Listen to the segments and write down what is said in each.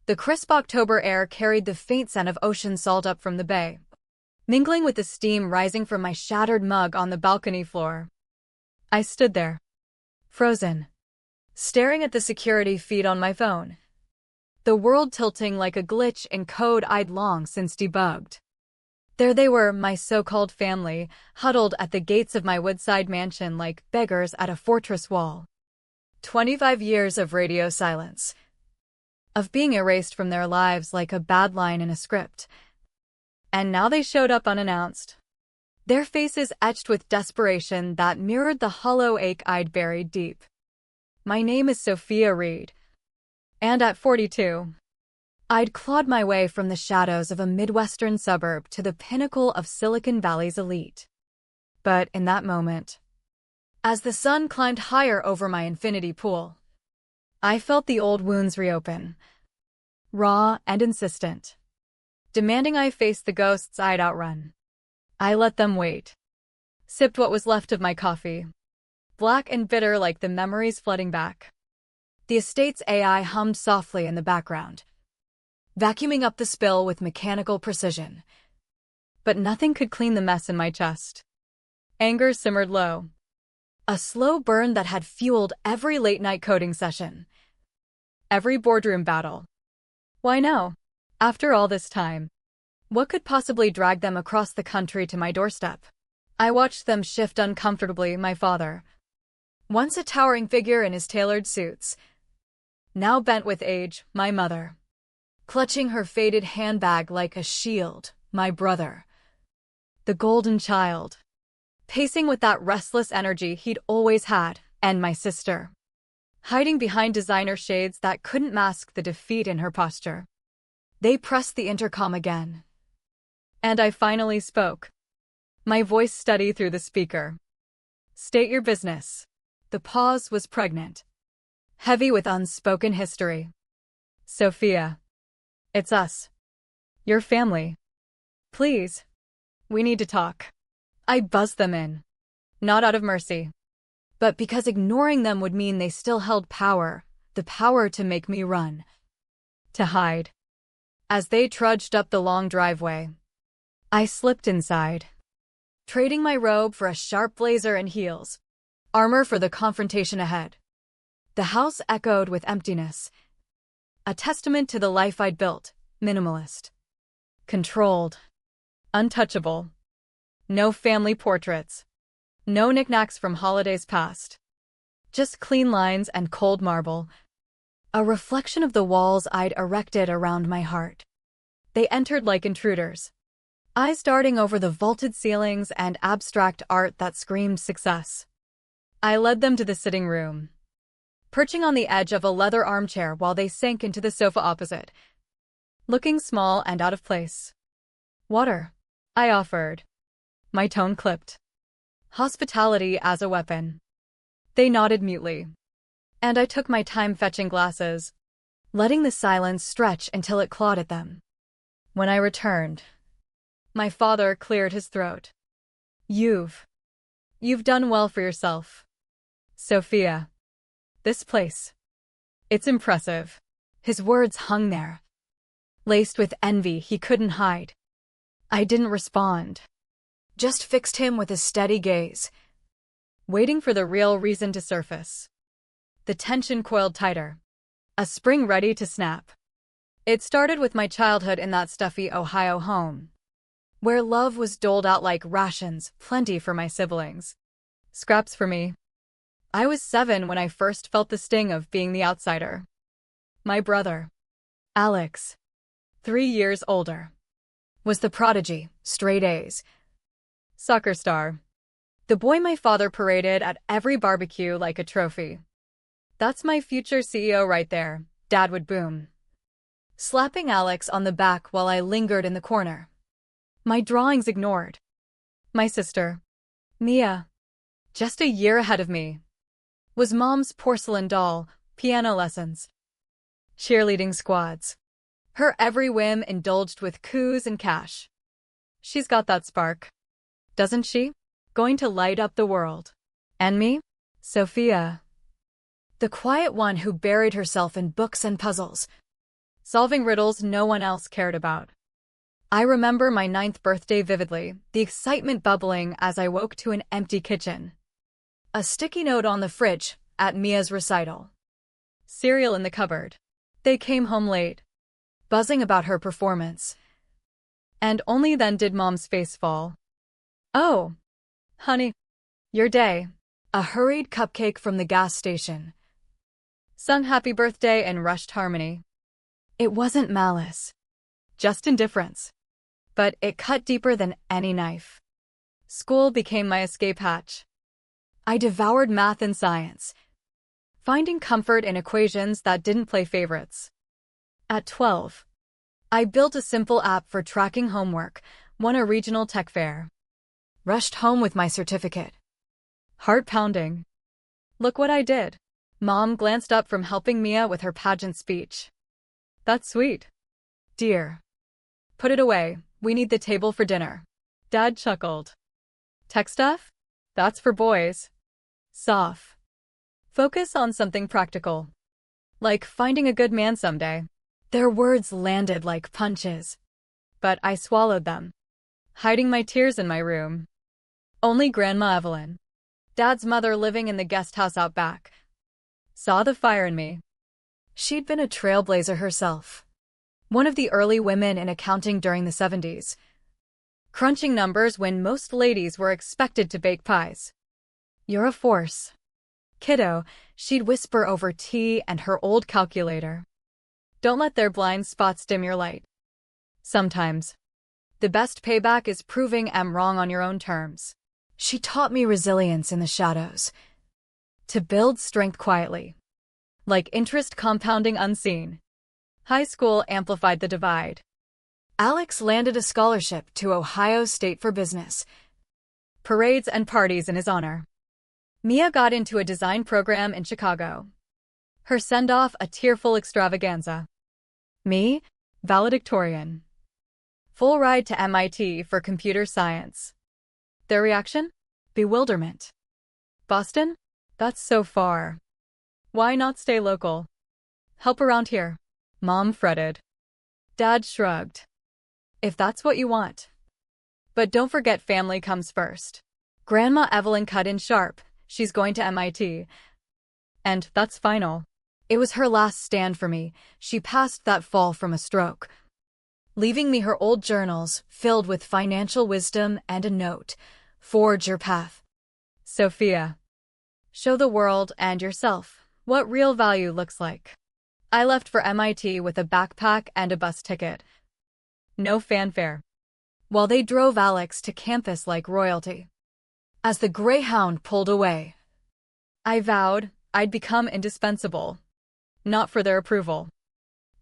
The crisp October air carried the faint scent of ocean salt up from the bay, mingling with the steam rising from my shattered mug on the balcony floor. I stood there, frozen, staring at the security feed on my phone, the world tilting like a glitch in code I'd long since debugged. There they were, my so-called family, huddled at the gates of my woodside mansion like beggars at a fortress wall. 25 years of radio silence, of being erased from their lives like a bad line in a script. And now they showed up unannounced, their faces etched with desperation that mirrored the hollow ache I'd buried deep. My name is Sophia Reed, and at 42, I'd clawed my way from the shadows of a Midwestern suburb to the pinnacle of Silicon Valley's elite. But in that moment, as the sun climbed higher over my infinity pool, I felt the old wounds reopen, raw and insistent, demanding I face the ghosts I'd outrun. I let them wait, sipped what was left of my coffee, black and bitter like the memories flooding back. The estate's AI hummed softly in the background, vacuuming up the spill with mechanical precision. But nothing could clean the mess in my chest. Anger simmered low, a slow burn that had fueled every late-night coding session, every boardroom battle. Why no? After all this time, what could possibly drag them across the country to my doorstep? I watched them shift uncomfortably, my father, once a towering figure in his tailored suits, now bent with age, my mother, clutching her faded handbag like a shield, my brother, the golden child, pacing with that restless energy he'd always had, and my sister, hiding behind designer shades that couldn't mask the defeat in her posture. They pressed the intercom again, and I finally spoke, my voice steady through the speaker. State your business. The pause was pregnant, heavy with unspoken history. Sophia, it's us. Your family. Please. We need to talk. I buzzed them in, not out of mercy, but because ignoring them would mean they still held power, the power to make me run, to hide. As they trudged up the long driveway, I slipped inside, trading my robe for a sharp blazer and heels, armor for the confrontation ahead. The house echoed with emptiness, a testament to the life I'd built, minimalist, controlled, untouchable. No family portraits, no knickknacks from holidays past, just clean lines and cold marble, a reflection of the walls I'd erected around my heart. They entered like intruders, eyes darting over the vaulted ceilings and abstract art that screamed success. I led them to the sitting room, perching on the edge of a leather armchair while they sank into the sofa opposite, looking small and out of place. Water, I offered, my tone clipped. Hospitality as a weapon. They nodded mutely, and I took my time fetching glasses, letting the silence stretch until it clawed at them. When I returned, my father cleared his throat. You've done well for yourself, Sophia. This place, it's impressive. His words hung there, laced with envy he couldn't hide. I didn't respond, just fixed him with a steady gaze, waiting for the real reason to surface. The tension coiled tighter, a spring ready to snap. It started with my childhood in that stuffy Ohio home, where love was doled out like rations, plenty for my siblings, scraps for me. I was 7 when I first felt the sting of being the outsider. My brother, Alex, 3 years older, was the prodigy, straight A's, soccer star, the boy my father paraded at every barbecue like a trophy. That's my future CEO right there, Dad would boom, slapping Alex on the back while I lingered in the corner, my drawings ignored. My sister, Mia, just a year ahead of me, was Mom's porcelain doll, piano lessons, cheerleading squads, her every whim indulged with coups and cash. She's got that spark, doesn't she? Going to light up the world. And me? Sophia, the quiet one who buried herself in books and puzzles, solving riddles no one else cared about. I remember my 9th birthday vividly, the excitement bubbling as I woke to an empty kitchen. A sticky note on the fridge, at Mia's recital. Cereal in the cupboard. They came home late, buzzing about her performance. And only then did Mom's face fall. "Oh, honey, your day." A hurried cupcake from the gas station. Sung happy birthday in rushed harmony. It wasn't malice, just indifference. But it cut deeper than any knife. School became my escape hatch. I devoured math and science, finding comfort in equations that didn't play favorites. At 12, I built a simple app for tracking homework, won a regional tech fair. Rushed home with my certificate. Heart pounding. "Look what I did." Mom glanced up from helping Mia with her pageant speech. "That's sweet, dear. Put it away, we need the table for dinner." Dad chuckled. "Tech stuff? That's for boys. Soft. Focus on something practical. Like finding a good man someday." Their words landed like punches. But I swallowed them, hiding my tears in my room. Only Grandma Evelyn, Dad's mother living in the guest house out back, saw the fire in me. She'd been a trailblazer herself. One of the early women in accounting during the 70s. Crunching numbers when most ladies were expected to bake pies. "You're a force, kiddo," she'd whisper over tea and her old calculator. "Don't let their blind spots dim your light." Sometimes, the best payback is proving I'm wrong on your own terms. She taught me resilience in the shadows. To build strength quietly. Like interest compounding unseen. High school amplified the divide. Alex landed a scholarship to Ohio State for business. Parades and parties in his honor. Mia got into a design program in Chicago. Her send-off a tearful extravaganza. Me, valedictorian. Full ride to MIT for computer science. Their reaction? Bewilderment. "Boston? That's so far. Why not stay local? Help around here." Mom fretted. Dad shrugged. "If that's what you want. But don't forget family comes first." Grandma Evelyn cut in sharp. "She's going to MIT. And that's final." It was her last stand for me. She passed that fall from a stroke, leaving me her old journals filled with financial wisdom and a note. "Forge your path, Sophia. Show the world and yourself what real value looks like." I left for MIT with a backpack and a bus ticket. No fanfare. While they drove Alex to campus like royalty. As the Greyhound pulled away, I vowed I'd become indispensable. Not for their approval,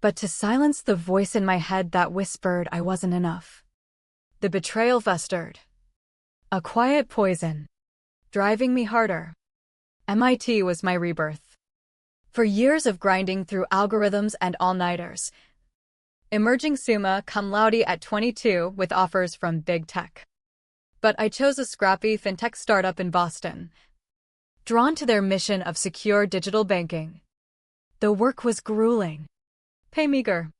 but to silence the voice in my head that whispered I wasn't enough. The betrayal festered. A quiet poison, driving me harder. MIT was my rebirth. For years of grinding through algorithms and all-nighters. Emerging summa cum laude at 22 with offers from big tech. But I chose a scrappy fintech startup in Boston. Drawn to their mission of secure digital banking. The work was grueling. Pay meager.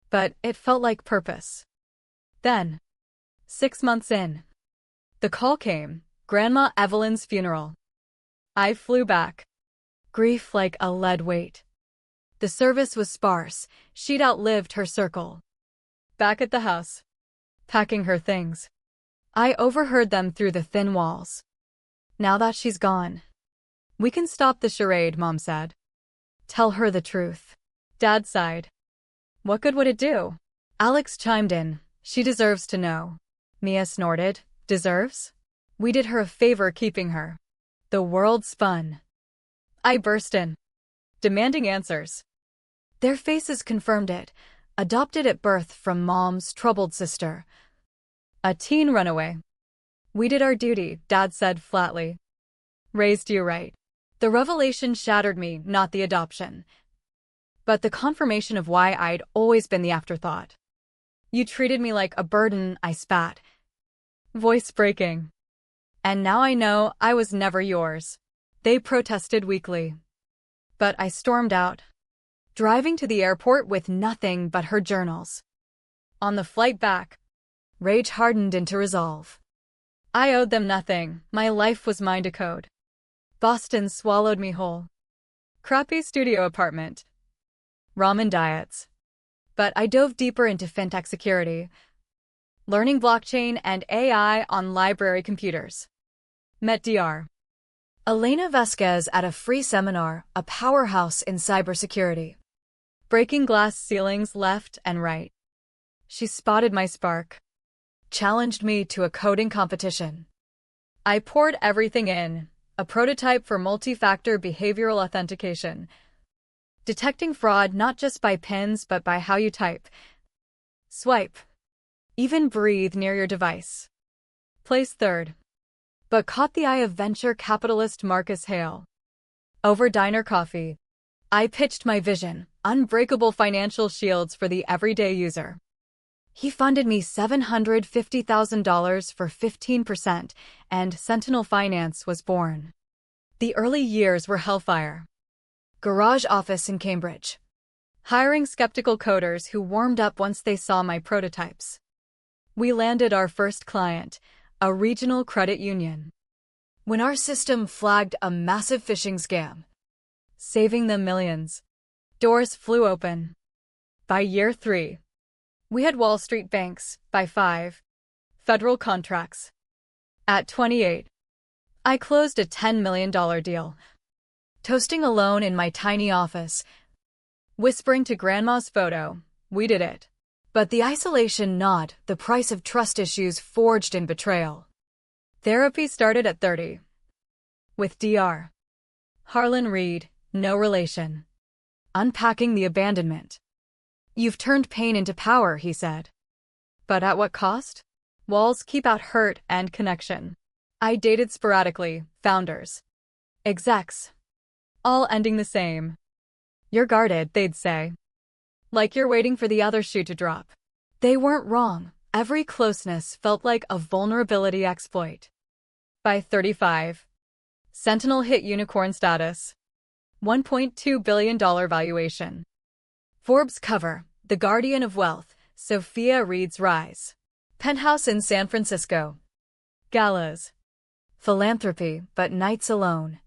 But it felt like purpose. Then, 6 months in, the call came, Grandma Evelyn's funeral. I flew back. Grief like a lead weight. The service was sparse. She'd outlived her circle. Back at the house, packing her things. I overheard them through the thin walls. "Now that she's gone, we can stop the charade," Mom said. "Tell her the truth." Dad sighed. "What good would it do?" Alex chimed in. "She deserves to know." Mia snorted. "Deserves? We did her a favor keeping her." The world spun. I burst in, demanding answers. Their faces confirmed it. Adopted at birth from Mom's troubled sister. A teen runaway. "We did our duty," Dad said flatly. "Raised you right." The revelation shattered me, not the adoption, but the confirmation of why I'd always been the afterthought. "You treated me like a burden," I spat, voice breaking. "And now I know I was never yours." They protested weakly. But I stormed out, driving to the airport with nothing but her journals. On the flight back, rage hardened into resolve. I owed them nothing, my life was mine to code. Boston swallowed me whole. Crappy studio apartment. Ramen diets. But I dove deeper into fintech security, learning blockchain and AI on library computers. Met Dr. Elena Vasquez at a free seminar, a powerhouse in cybersecurity. Breaking glass ceilings left and right. She spotted my spark, challenged me to a coding competition. I poured everything in, a prototype for multi-factor behavioral authentication, detecting fraud not just by pins but by how you type, swipe, even breathe near your device. Placed third, but caught the eye of venture capitalist Marcus Hale. Over diner coffee, I pitched my vision, unbreakable financial shields for the everyday user. He funded me $750,000 for 15%, and Sentinel Finance was born. The early years were hellfire. Garage office in Cambridge. Hiring skeptical coders who warmed up once they saw my prototypes. We landed our first client, a regional credit union. When our system flagged a massive phishing scam, saving them millions, doors flew open. By year 3, we had Wall Street banks, by 5, federal contracts. At 28, I closed a $10 million deal. Toasting alone in my tiny office, whispering to grandma's photo, we did it. But the isolation gnawed, the price of trust issues forged in betrayal. Therapy started at 30. With Dr. Harlan Reed, no relation. Unpacking the abandonment. You've turned pain into power, he said. But at what cost? Walls keep out hurt and connection. I dated sporadically, founders, execs, all ending the same. You're guarded, they'd say. Like you're waiting for the other shoe to drop. They weren't wrong. Every closeness felt like a vulnerability exploit. By 35, Sentinel hit unicorn status. $1.2 billion valuation. Forbes cover, The Guardian of Wealth, Sophia Reed's rise. Penthouse in San Francisco. Galas. Philanthropy, but nights alone.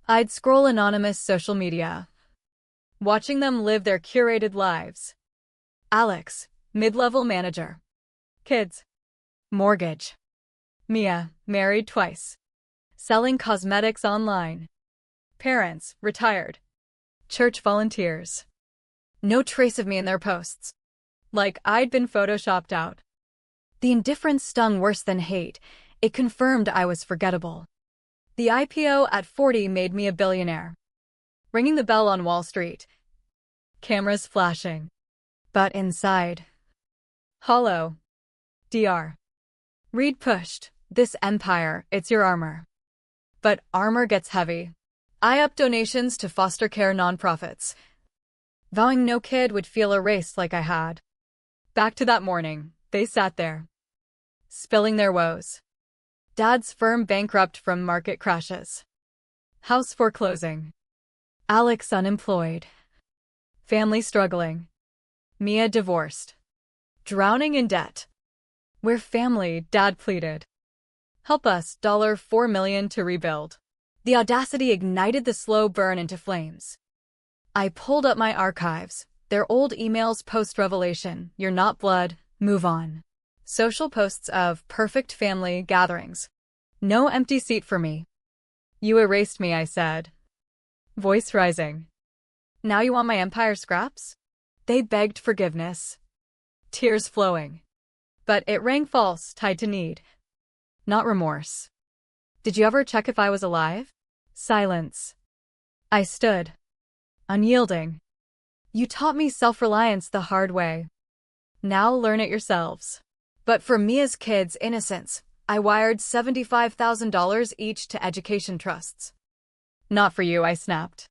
I'd scroll anonymous social media, watching them live their curated lives. Alex, mid-level manager. Kids. Mortgage. Mia, married twice. Selling cosmetics online. Parents, retired. Church volunteers. No trace of me in their posts. Like I'd been photoshopped out. The indifference stung worse than hate. It confirmed I was forgettable. The IPO at 40 made me a billionaire. Ringing the bell on Wall Street. Cameras flashing. But inside. Hollow. Dr. Reed pushed. This empire, it's your armor. But armor gets heavy. I upped donations to foster care nonprofits, vowing no kid would feel erased like I had. Back to that morning, they sat there, spilling their woes. Dad's firm bankrupt from market crashes. House foreclosing. Alex unemployed. Family struggling. Mia divorced. Drowning in debt. We're family, Dad pleaded. Help us, $4 million to rebuild. The audacity ignited the slow burn into flames. I pulled up my archives, their old emails post-revelation, you're not blood, move on. Social posts of perfect family gatherings. No empty seat for me. You erased me, I said. Voice rising. Now you want my empire scraps? They begged forgiveness. Tears flowing. But it rang false, tied to need. Not remorse. Did you ever check if I was alive? Silence. I stood, unyielding. You taught me self-reliance the hard way. Now learn it yourselves. But for Mia's kids' innocence, I wired $75,000 each to education trusts. Not for you, I snapped.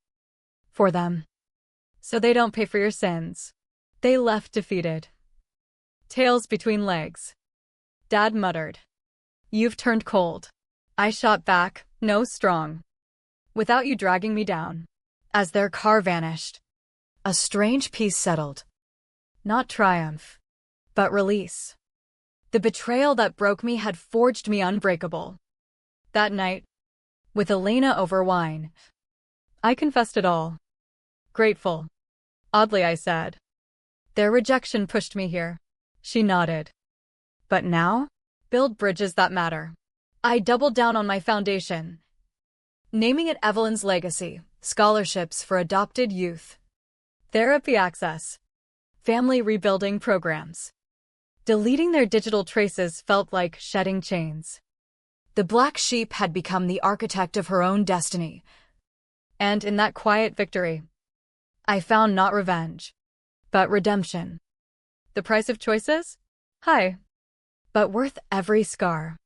For them. So they don't pay for your sins. They left defeated. Tails between legs. Dad muttered. You've turned cold. I shot back, no strong. Without you dragging me down. As their car vanished. a strange peace settled. Not triumph, but release. The betrayal that broke me had forged me unbreakable. That night, with Elena over wine, I confessed it all. Grateful. Oddly, I said. Their rejection pushed me here. She nodded. But now? Build bridges that matter. I doubled down on my foundation, naming it Evelyn's Legacy, scholarships for adopted youth, therapy access, family rebuilding programs. Deleting their digital traces felt like shedding chains. The black sheep had become the architect of her own destiny. And in that quiet victory, I found not revenge, but redemption. The price of choices? High, but worth every scar.